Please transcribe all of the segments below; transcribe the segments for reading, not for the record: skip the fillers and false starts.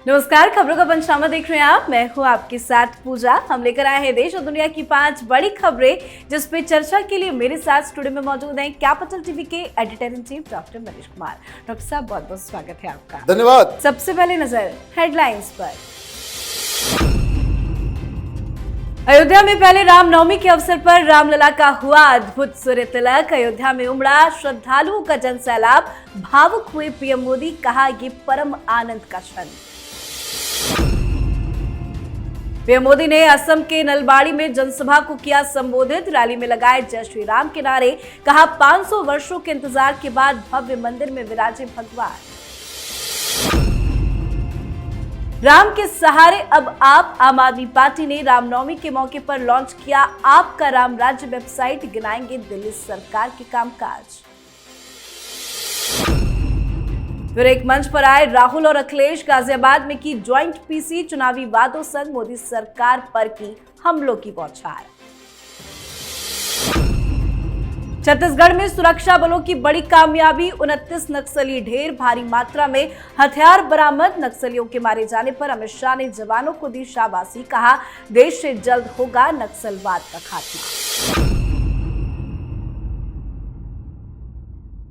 नमस्कार, खबरों का पंचनामा देख रहे हैं आप। मैं हूं आपके साथ पूजा। हम लेकर आए हैं देश और दुनिया की 5 बड़ी खबरें, जिस पे चर्चा के लिए मेरे साथ स्टूडियो में मौजूद हैं कैपिटल टीवी के editor in chief doctor Manish Kumar. Doctor साहब, बहुत बहुत स्वागत है आपका। धन्यवाद। सबसे पहले नजर हेडलाइंस पर। अयोध्या में पहले रामनवमी के अवसर पर रामलला का हुआ अद्भुत सूर्य तिलक। अयोध्या में उमड़ा श्रद्धालुओं का जनसैलाब। भावुक हुए पीएम मोदी, कहा ये परम आनंद का क्षण। पीएम मोदी ने असम के नलबाड़ी में जनसभा को किया संबोधित। रैली में लगाए जय श्री राम के नारे। कहा 500 वर्षों के इंतजार के बाद भव्य मंदिर में विराजे भगवान। राम के सहारे अब आप। आम आदमी पार्टी ने रामनवमी के मौके पर लॉन्च किया आपका राम राज्य वेबसाइट। गिनाएंगे दिल्ली सरकार के कामकाज। फिर एक मंच पर आए राहुल और अखिलेश। गाजियाबाद में की ज्वाइंट पीसी। चुनावी वादों संग मोदी सरकार पर की हमलों की बौछार। छत्तीसगढ़ में सुरक्षा बलों की बड़ी कामयाबी। 29 नक्सली ढेर। भारी मात्रा में हथियार बरामद। नक्सलियों के मारे जाने पर अमित शाह ने जवानों को दी शाबाशी। कहा देश से जल्द होगा नक्सलवाद का खात्मा।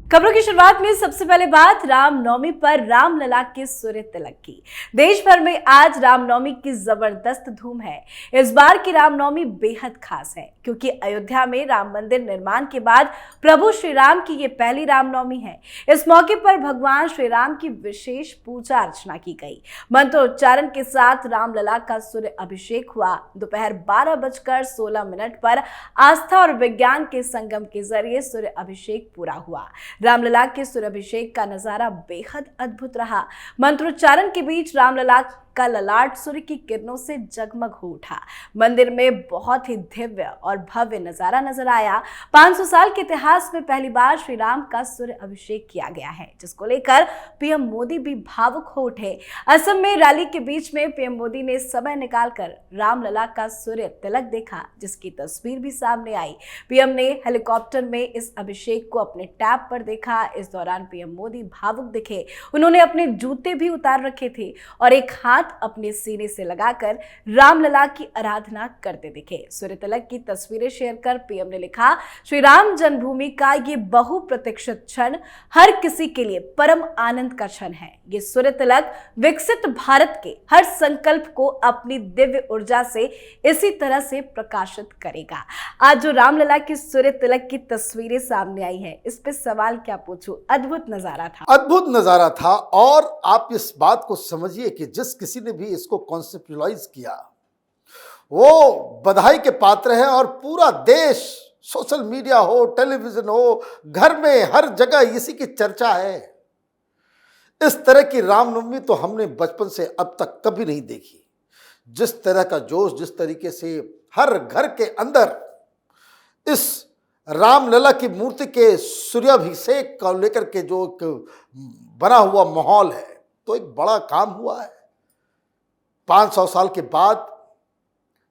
खबरों की शुरुआत में सबसे पहले बात रामनवमी पर रामलला के सूर्य तिलक की। देश भर में आज रामनवमी की जबरदस्त धूम है। इस बार की रामनवमी बेहद खास है क्योंकि अयोध्या में राम मंदिर निर्माण के बाद प्रभु श्री राम की ये पहली रामनवमी है। इस मौके पर भगवान श्री राम की विशेष पूजा अर्चना की गई। मंत्रोच्चारण के साथ रामलला का सूर्य अभिषेक हुआ। दोपहर 12:16 पर आस्था और विज्ञान के संगम के जरिए सूर्य अभिषेक पूरा हुआ। रामलला के सूर्याभिषेक का नजारा बेहद अद्भुत रहा। मंत्रोच्चारण के बीच रामलला का ललाट सूर्य की किरणों से जगमग हो उठा। मंदिर में बहुत ही दिव्य और भव्य नजारा नजर आया। 500 साल के इतिहास में पहली बार श्री राम का सूर्य अभिषेक किया गया है, जिसको लेकर पीएम मोदी भी भावुक हो उठे। असम में रैली के बीच में पीएम मोदी ने समय निकालकर रामलला का सूर्य तिलक देखा, जिसकी तस्वीर भी सामने आई। पीएम ने हेलीकॉप्टर में इस अभिषेक को अपने टैब पर देखा। इस दौरान पीएम मोदी भावुक दिखे। उन्होंने अपने जूते भी उतार रखे थे और एक हाथ अपने सीने से लगाकर रामलला की आराधना करते दिखे। सूर्य तिलक की तस्वीरें शेयर कर पीएम ने लिखा, श्री राम जन्मभूमि का ये बहुप्रतीक्षित क्षण हर किसी के लिए परम आनंद का क्षण है। ये सूर्य तिलक विकसित भारत के हर संकल्प को अपनी दिव्य ऊर्जा से इसी तरह से प्रकाशित करेगा। आज जो रामलला की सूर्य तिलक की तस्वीरें सामने आई है, इस पे सवाल क्या पूछूं, अद्भुत नजारा था। अद्भुत नजारा था। और आप इस बात को समझिए कि जिस किसी ने भी इसको कॉन्सेप्चुअलाइज किया वो बधाई के पात्र है। और पूरा देश, सोशल मीडिया हो, टेलीविजन हो, घर में हर जगह इसी की चर्चा है। इस तरह की रामनवमी तो हमने बचपन से अब तक कभी नहीं देखी। जिस तरह का जोश, जिस तरीके से हर घर के अंदर इस रामलला की मूर्ति के सूर्याभिषेक को लेकर के जो बना हुआ माहौल है, तो एक बड़ा काम हुआ है। 500 साल के बाद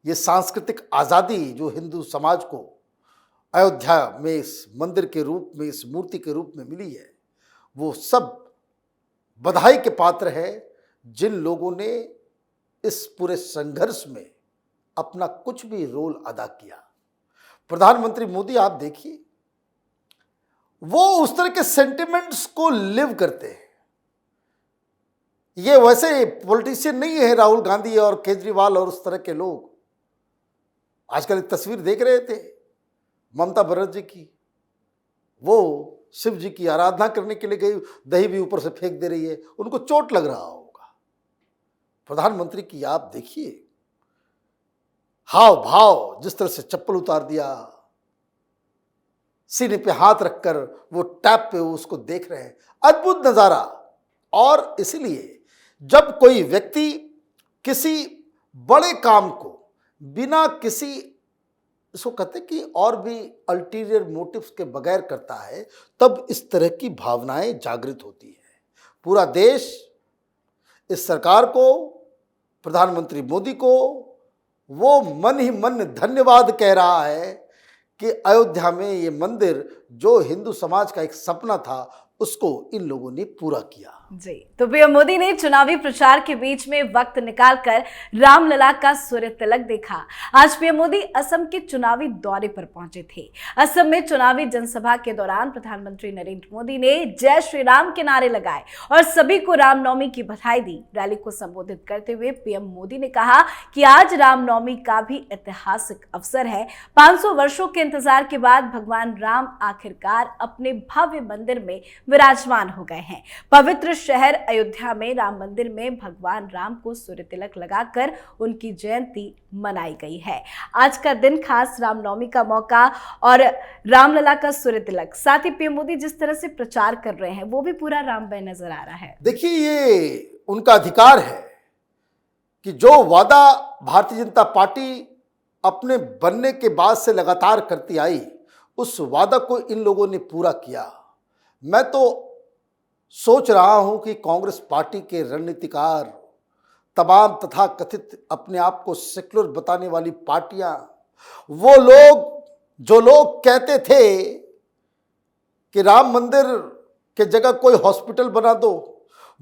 ये सांस्कृतिक आज़ादी जो हिंदू समाज को अयोध्या में इस मंदिर के रूप में, इस मूर्ति के रूप में मिली है, वो सब बधाई के पात्र है जिन लोगों ने इस पूरे संघर्ष में अपना कुछ भी रोल अदा किया। प्रधानमंत्री मोदी, आप देखिए, वो उस तरह के सेंटिमेंट्स को लिव करते हैं। ये वैसे पॉलिटिशियन नहीं है राहुल गांधी और केजरीवाल और उस तरह के लोग। आजकल एक तस्वीर देख रहे थे ममता बनर्जी की, वो शिव जी की आराधना करने के लिए गई, दही भी ऊपर से फेंक दे रही है, उनको चोट लग रहा होगा। प्रधानमंत्री की आप देखिए हाव भाव, जिस तरह से चप्पल उतार दिया, सीने पे हाथ रखकर वो टैप पे उसको देख रहे हैं। अद्भुत नजारा। और इसलिए जब कोई व्यक्ति किसी बड़े काम को बिना किसी, इसको कहते कि और भी अल्टीरियर मोटिव्स के बगैर करता है, तब इस तरह की भावनाएं जागृत होती है। पूरा देश इस सरकार को, प्रधानमंत्री मोदी को वो मन ही मन धन्यवाद कह रहा है कि अयोध्या में ये मंदिर जो हिंदू समाज का एक सपना था, उसको इन लोगों ने पूरा किया। जी, तो पीएम मोदी ने चुनावी प्रचार के बीच में वक्त निकालकर रामलला का सूर्य तिलक देखा। आज पीएम मोदी असम के चुनावी दौरे पर पहुंचे थे। असम में चुनावी जनसभा के दौरान प्रधानमंत्री नरेंद्र मोदी ने जय श्री राम के नारे लगाए और सभी को रामनवमी की बधाई दी। रैली को संबोधित करते हुए पीएम मोदी ने कहा कि आज रामनवमी का भी ऐतिहासिक अवसर है। 500 वर्षों के इंतजार के बाद भगवान राम आखिरकार अपने भव्य मंदिर में विराजमान हो गए हैं। पवित्र शहर अयोध्या में राम मंदिर में भगवान राम को सूर्य तिलक लगाकर उनकी जयंती मनाई गई है। आज का दिन खास रामनवमी का मौका और रामलला का सूर्य तिलक, साथ ही पीएम मोदी जिस तरह से प्रचार कर रहे हैं वो भी पूरा राममय नजर आ रहा है। देखिए, ये उनका अधिकार है कि जो वादा भारतीय जनता पार्टी अपने बनने के बाद से लगातार करती आई, उस वादा को इन लोगों ने पूरा किया। मैं तो सोच रहा हूं कि कांग्रेस पार्टी के रणनीतिकार, तमाम तथा कथित अपने आप को सेक्युलर बताने वाली पार्टियां, वो लोग जो लोग कहते थे कि राम मंदिर के जगह कोई हॉस्पिटल बना दो,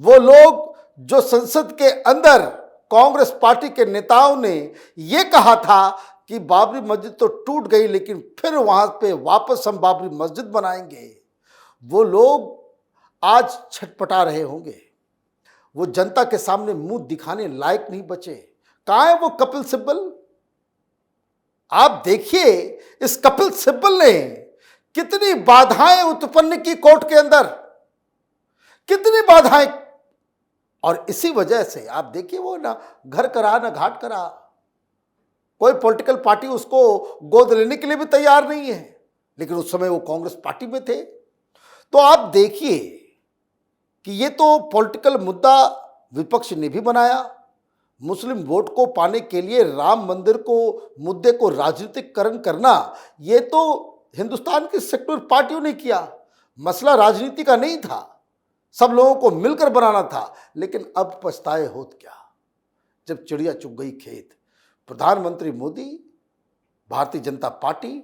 वो लोग जो संसद के अंदर कांग्रेस पार्टी के नेताओं ने ये कहा था कि बाबरी मस्जिद तो टूट गई लेकिन फिर वहां पे वापस हम बाबरी मस्जिद बनाएंगे, वो लोग आज छटपटा रहे होंगे। वो जनता के सामने मुंह दिखाने लायक नहीं बचे। कहां है वो कपिल सिब्बल? आप देखिए, इस कपिल सिब्बल ने कितनी बाधाएं उत्पन्न की कोर्ट के अंदर, कितनी बाधाएं। और इसी वजह से आप देखिए, वो ना घर करा ना घाट करा। कोई पॉलिटिकल पार्टी उसको गोद लेने के लिए भी तैयार नहीं है, लेकिन उस समय वो कांग्रेस पार्टी में थे। तो आप देखिए कि ये तो पॉलिटिकल मुद्दा विपक्ष ने भी बनाया। मुस्लिम वोट को पाने के लिए राम मंदिर को मुद्दे को राजनीतिकरण करना, ये तो हिंदुस्तान की सेक्युलर पार्टियों ने किया। मसला राजनीति का नहीं था, सब लोगों को मिलकर बनाना था। लेकिन अब पछताए होत क्या, जब चिड़िया चुग गई खेत। प्रधानमंत्री मोदी, भारतीय जनता पार्टी,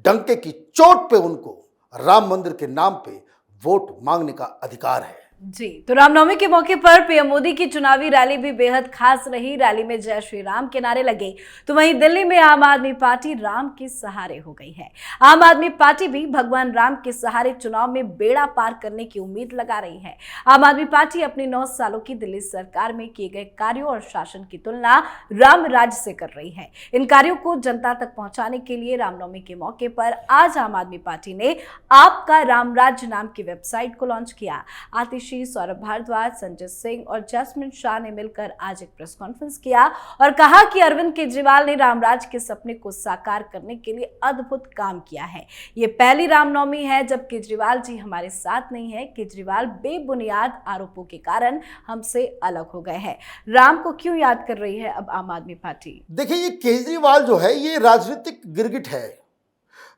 डंके की चोट पे उनको राम मंदिर के नाम पे वोट मांगने का अधिकार है। जी, तो रामनवमी के मौके पर पीएम मोदी की चुनावी रैली भी बेहद खास रही। रैली में जय श्री राम के नारे लगे, तो वहीं दिल्ली में आम आदमी पार्टी राम के सहारे हो गई है। आम आदमी पार्टी भी भगवान राम के सहारे चुनाव में बेड़ा पार करने की उम्मीद लगा रही है। आम आदमी पार्टी अपनी 9 सालों की दिल्ली सरकार में किए गए कार्यों और शासन की तुलना राम राज्य से कर रही है। इन कार्यों को जनता तक पहुंचाने के लिए रामनवमी के मौके पर आज आम आदमी पार्टी ने आपका राम राज्य नाम की वेबसाइट को लॉन्च किया। आतिशी, सौरभ भारद्वाज, संजय सिंह और जैस्मिन शाह ने मिलकर आज एक प्रेस कॉन्फ्रेंस किया और कहा कि अरविंद केजरीवाल ने रामराज के सपने को साकार करने के लिए अद्भुत काम किया है। ये पहली रामनवमी है जब केजरीवाल जी हमारे साथ नहीं है। केजरीवाल बेबुनियाद आरोपों के कारण हमसे अलग हो गए हैं। राम को क्यों याद कर रही है अब आम आदमी पार्टी? देखिए, ये केजरीवाल जो है, ये राजनीतिक गिरगिट है,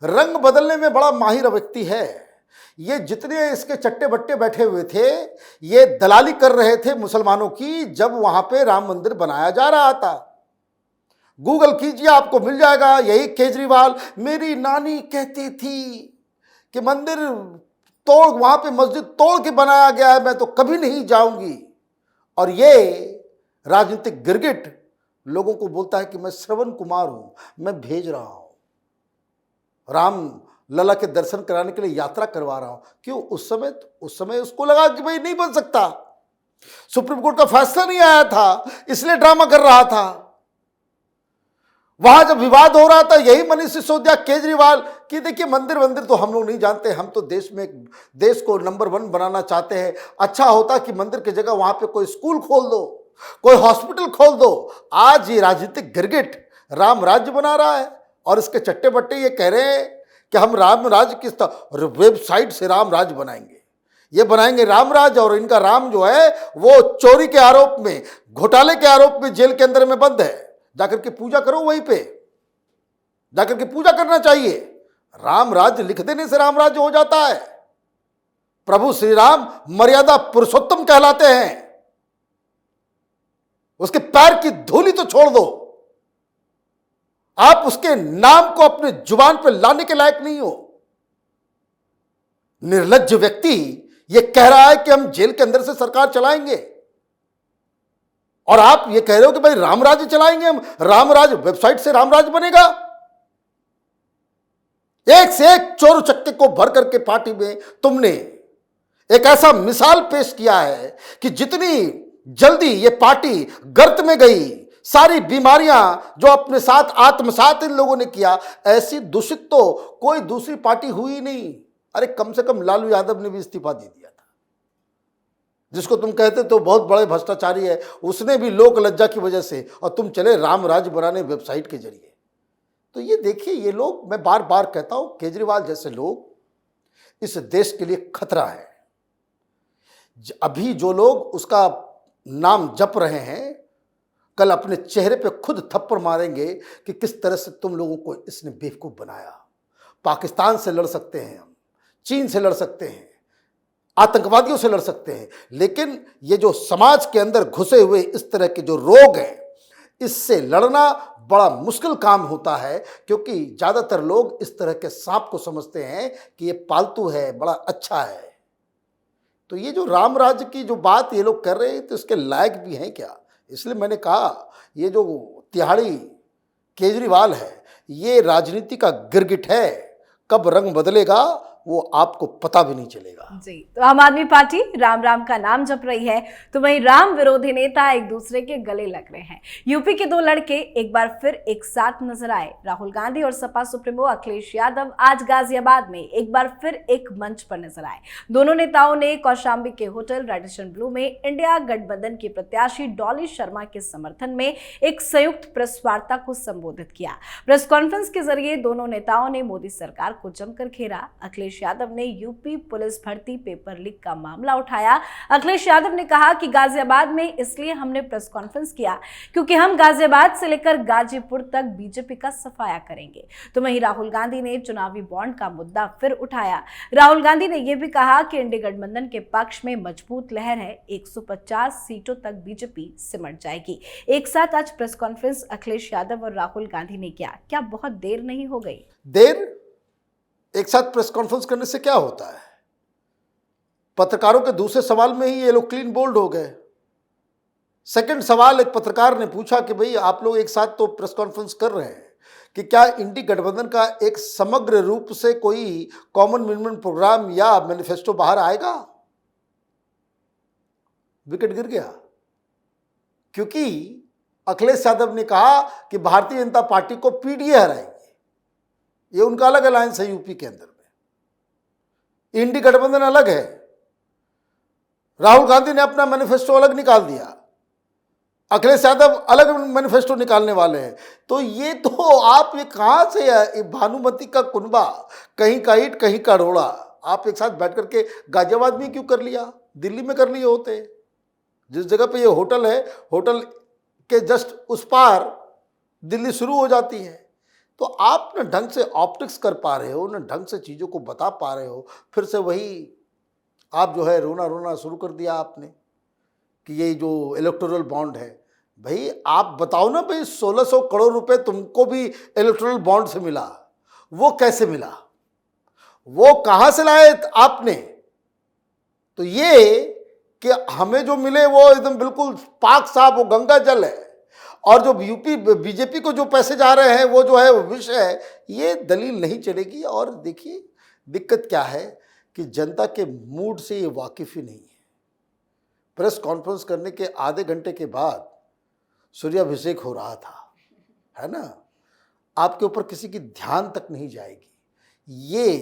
रंग बदलने में बड़ा माहिर व्यक्ति है। ये जितने इसके चट्टे बट्टे बैठे हुए थे, ये दलाली कर रहे थे मुसलमानों की, जब वहां पे राम मंदिर बनाया जा रहा था। गूगल कीजिए, आपको मिल जाएगा। यही केजरीवाल, मेरी नानी कहती थी कि मंदिर तोड़, वहां पे मस्जिद तोड़ के बनाया गया है, मैं तो कभी नहीं जाऊंगी। और ये राजनीतिक गिरगिट लोगों को बोलता है कि मैं श्रवण कुमार हूं, मैं भेज रहा हूं, राम लला के दर्शन कराने के लिए यात्रा करवा रहा हूं। क्यों? उस समय उसको लगा कि भाई नहीं बन सकता, सुप्रीम कोर्ट का फैसला नहीं आया था, इसलिए ड्रामा कर रहा था। वहां जब विवाद हो रहा था, यही मनीष सिसोदिया, केजरीवाल कि देखिए मंदिर तो हम लोग नहीं जानते, हम तो देश को नंबर 1 बनाना चाहते हैं। अच्छा होता कि मंदिर की जगह वहां पे कोई स्कूल खोल दो, कोई हॉस्पिटल खोल दो। आज ये राजनीतिक गिरगिट राम राज्य बना रहा है और इसके चट्टे बट्टे ये कह रहे हैं कि हम राम राज्य किस वेबसाइट से राम राज्य बनाएंगे। ये बनाएंगे राम राज्य, और इनका राम जो है वो चोरी के आरोप में, घोटाले के आरोप में जेल के अंदर में बंद है। जाकर के पूजा करो, वहीं पे जाकर के पूजा करना चाहिए। राम राज्य लिख देने से राम राज्य हो जाता है। प्रभु श्री राम मर्यादा पुरुषोत्तम कहलाते हैं। उसके पैर की धूली तो छोड़ दो, आप उसके नाम को अपने जुबान पर लाने के लायक नहीं हो। निर्लज्ज व्यक्ति ये कह रहा है कि हम जेल के अंदर से सरकार चलाएंगे, और आप ये कह रहे हो कि भाई रामराज चलाएंगे हम, रामराज वेबसाइट से रामराज बनेगा। एक से एक चोर चक्के को भर करके पार्टी में तुमने एक ऐसा मिसाल पेश किया है कि जितनी जल्दी ये पार्टी गर्त में गई, सारी बीमारियां जो अपने साथ आत्मसात इन लोगों ने किया, ऐसी दूषित तो कोई दूसरी पार्टी हुई नहीं। अरे कम से कम लालू यादव ने भी इस्तीफा दे दिया था, जिसको तुम कहते तो बहुत बड़े भ्रष्टाचारी है, उसने भी लोक लज्जा की वजह से, और तुम चले रामराज बनाने वेबसाइट के जरिए। तो ये देखिए, ये लोग, मैं बार बार कहता हूं, केजरीवाल जैसे लोग इस देश के लिए खतरा है। अभी जो लोग उसका नाम जप रहे हैं, कल अपने चेहरे पे खुद थप्पड़ मारेंगे कि किस तरह से तुम लोगों को इसने बेवकूफ बनाया। पाकिस्तान से लड़ सकते हैं हम, चीन से लड़ सकते हैं, आतंकवादियों से लड़ सकते हैं, लेकिन ये जो समाज के अंदर घुसे हुए इस तरह के जो रोग हैं, इससे लड़ना बड़ा मुश्किल काम होता है, क्योंकि ज़्यादातर लोग इस तरह के सांप को समझते हैं कि ये पालतू है, बड़ा अच्छा है। तो ये जो रामराज की जो बात ये लोग कर रहे हैं, तो इसके लायक भी हैं क्या? इसलिए मैंने कहा, ये जो तिहाड़ी केजरीवाल है, ये राजनीति का गिरगिट है, कब रंग बदलेगा वो आपको पता भी नहीं चलेगा। जी, तो आम आदमी पार्टी राम राम का नाम जप रही है, तो वहीं राम विरोधी नेता एक दूसरे के गले लग रहे हैं। यूपी के दो लड़के एक बार फिर एक साथ नजर आए। राहुल गांधी और सपा सुप्रीमो अखिलेश यादव आज गाजियाबाद में एक बार फिर एक मंच पर नजर आए। दोनों नेताओं ने कौशाम्बी के होटल रेडिशन ब्लू में इंडिया गठबंधन की प्रत्याशी डॉली शर्मा के समर्थन में एक संयुक्त प्रेस वार्ता को संबोधित किया। प्रेस कॉन्फ्रेंस के जरिए दोनों नेताओं ने मोदी सरकार को जमकर घेरा। अखिलेश यादव ने यूपी पुलिस भर्ती पेपर लीक का मामला उठाया। अखिलेश यादव ने कहा कि गाजियाबाद में इसलिए हमने प्रेस कॉन्फ्रेंस किया क्योंकि हम गाजियाबाद से लेकर गाजीपुर तक बीजेपी का सफाया करेंगे। तो वहीं राहुल गांधी ने चुनावी बॉन्ड का मुद्दा फिर उठाया। राहुल गांधी ने यह भी कहा कि इंडिया गठबंधन के पक्ष में मजबूत लहर है, 150 सीटों तक बीजेपी सिमट जाएगी। एक साथ आज प्रेस कॉन्फ्रेंस अखिलेश यादव और राहुल गांधी ने किया। क्या बहुत देर नहीं हो गई? देर एक साथ प्रेस कॉन्फ्रेंस करने से क्या होता है? पत्रकारों के दूसरे सवाल में ही ये लोग क्लीन बोल्ड हो गए। सेकंड सवाल एक पत्रकार ने पूछा कि भाई आप लोग एक साथ तो प्रेस कॉन्फ्रेंस कर रहे हैं, कि क्या इंडी गठबंधन का एक समग्र रूप से कोई कॉमन मिनिमम प्रोग्राम या मैनिफेस्टो बाहर आएगा? विकेट गिर गया, क्योंकि अखिलेश यादव ने कहा कि भारतीय जनता पार्टी को पीडीए हराएगी। ये उनका अलग अलायंस है यूपी के अंदर में, इंडी गठबंधन अलग है। राहुल गांधी ने अपना मैनिफेस्टो अलग निकाल दिया, अखिलेश यादव अलग मैनिफेस्टो निकालने वाले हैं। तो ये तो आप ये कहां से है? भानुमति का कुनबा, कहीं का ईंट कहीं का रोड़ा। आप एक साथ बैठ करके गाजियाबाद में क्यों कर लिया? दिल्ली में कर लिए होते। जिस जगह पे ये होटल है, होटल के जस्ट उस पार दिल्ली शुरू हो जाती है। तो आप न ढंग से ऑप्टिक्स कर पा रहे हो, न ढंग से चीज़ों को बता पा रहे हो। फिर से वही आप जो है रोना रोना शुरू कर दिया आपने कि ये जो इलेक्टोरल बॉन्ड है। भाई आप बताओ ना भाई, 1600 करोड़ रुपए तुमको भी इलेक्टोरल बॉन्ड से मिला, वो कैसे मिला? वो कहाँ से लाए आपने? तो ये कि हमें जो मिले वो एकदम बिल्कुल पाक साफ, वो गंगा जल है, और जो यूपी बीजेपी को जो पैसे जा रहे हैं वो जो है वो विष है, ये दलील नहीं चलेगी। और देखिए दिक्कत क्या है कि जनता के मूड से ये वाकिफ ही नहीं है। प्रेस कॉन्फ्रेंस करने के आधे घंटे के बाद सूर्याभिषेक हो रहा था, है ना? आपके ऊपर किसी की ध्यान तक नहीं जाएगी। ये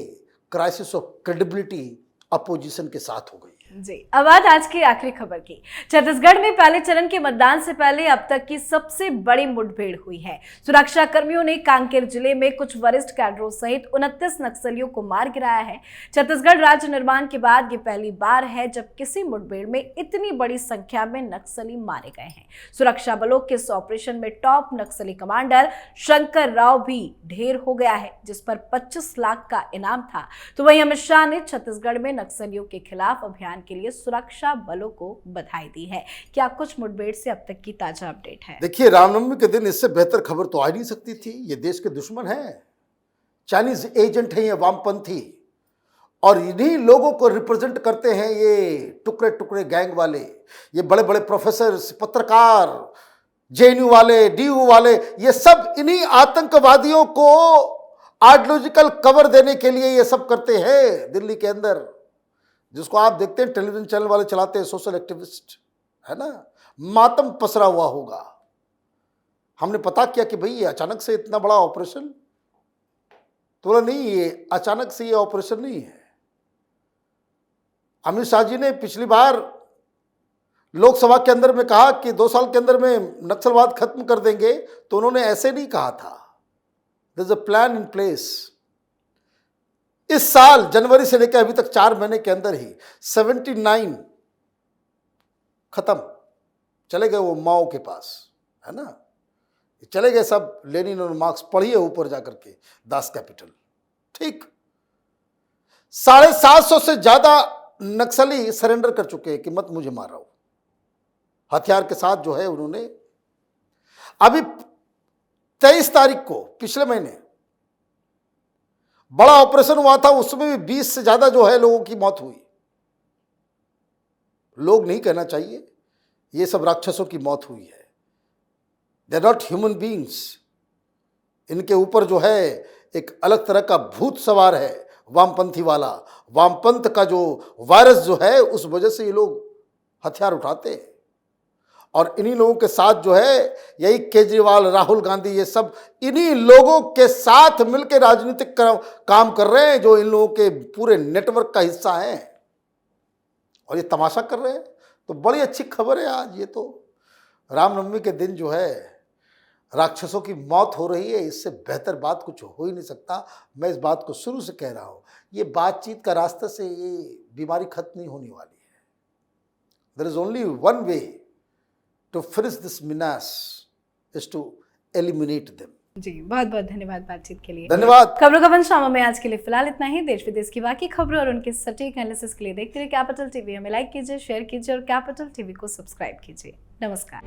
क्राइसिस ऑफ क्रेडिबिलिटी अपोजिशन के साथ हो गई। जी, अब बात आज की आखिरी खबर की। छत्तीसगढ़ में पहले चरण के मतदान से पहले अब तक की सबसे बड़ी मुठभेड़ हुई है। सुरक्षा कर्मियों ने कांकेर जिले में कुछ वरिष्ठ कैडरों सहित 29 नक्सलियों को मार गिराया है। छत्तीसगढ़ राज्य निर्माण के बाद ये पहली बार है जब किसी मुठभेड़ में इतनी बड़ी संख्या में नक्सली मारे गए हैं। सुरक्षा बलों के इस ऑपरेशन में टॉप नक्सली कमांडर शंकर राव भी ढेर हो गया है, जिस पर 25 लाख का इनाम था। तो वहीं अमित शाह ने छत्तीसगढ़ में नक्सलियों के खिलाफ अभियान के लिए सुरक्षा बलों को बधाई दी है। क्या कुछ मुठभेड़ से अब तक की ताजा अपडेट है? देखिए, रामनवमी के दिन इससे बेहतर खबर तो आ नहीं सकती थी। ये देश के दुश्मन है, चाइनीज एजेंट है ये वामपंथी, और इन्हीं लोगों को रिप्रेजेंट करते हैं ये टुकड़े टुकड़े गैंग वाले, ये बड़े बड़े प्रोफेसर, पत्रकार, जेएनयू वाले, डीयू वाले, ये सब इन्हीं आतंकवादियों को आइडियोलॉजिकल कवर देने के लिए ये सब करते हैं दिल्ली के अंदर, जिसको आप देखते हैं टेलीविजन चैनल वाले चलाते हैं, सोशल एक्टिविस्ट, है ना। मातम पसरा हुआ होगा। हमने पता किया कि भाई ये अचानक से इतना बड़ा ऑपरेशन, तो बोला नहीं, ये अचानक से ये ऑपरेशन नहीं है। अमित शाह जी ने पिछली बार लोकसभा के अंदर में कहा कि 2 साल के अंदर में नक्सलवाद खत्म कर देंगे, तो उन्होंने ऐसे नहीं कहा था। There is a plan in place. इस साल जनवरी से लेकर अभी तक 4 महीने के अंदर ही 79 खत्म, चले गए वो माओ के पास, है ना, चले गए सब। लेनिन और मार्क्स पढ़िए ऊपर जाकर के, दास कैपिटल, ठीक। 750 से ज्यादा नक्सली सरेंडर कर चुके हैं कि मत मुझे मारो, हथियार के साथ जो है उन्होंने। अभी 23 तारीख को पिछले महीने बड़ा ऑपरेशन हुआ था, उसमें भी 20 से ज्यादा जो है लोगों की मौत हुई। लोग नहीं कहना चाहिए, ये सब राक्षसों की मौत हुई है। They are not human beings. इनके ऊपर जो है एक अलग तरह का भूत सवार है, वामपंथी वाला। वामपंथ का जो वायरस जो है, उस वजह से ये लोग हथियार उठाते हैं। और इन्हीं लोगों के साथ जो है यही केजरीवाल, राहुल गांधी, ये सब इन्हीं लोगों के साथ मिलकर राजनीतिक काम कर रहे हैं, जो इन लोगों के पूरे नेटवर्क का हिस्सा है, और ये तमाशा कर रहे हैं। तो बड़ी अच्छी खबर है आज। ये तो रामनवमी के दिन जो है राक्षसों की मौत हो रही है, इससे बेहतर बात कुछ हो ही नहीं सकता। मैं इस बात को शुरू से कह रहा हूँ, ये बातचीत का रास्ते से ये बीमारी खत्म नहीं होने वाली है। There is only one way to finish this menace is to eliminate them। जी, बहुत बहुत धन्यवाद बातचीत के लिए। धन्यवाद। खबरों का पंचनामा में आज के लिए फिलहाल इतना ही। देश विदेश की बाकी खबरों और उनके सटीक एनालिसिस के लिए देखते रहिए कैपिटल टीवी। हमें लाइक कीजिए, शेयर कीजिए और कैपिटल टीवी को सब्सक्राइब कीजिए। नमस्कार।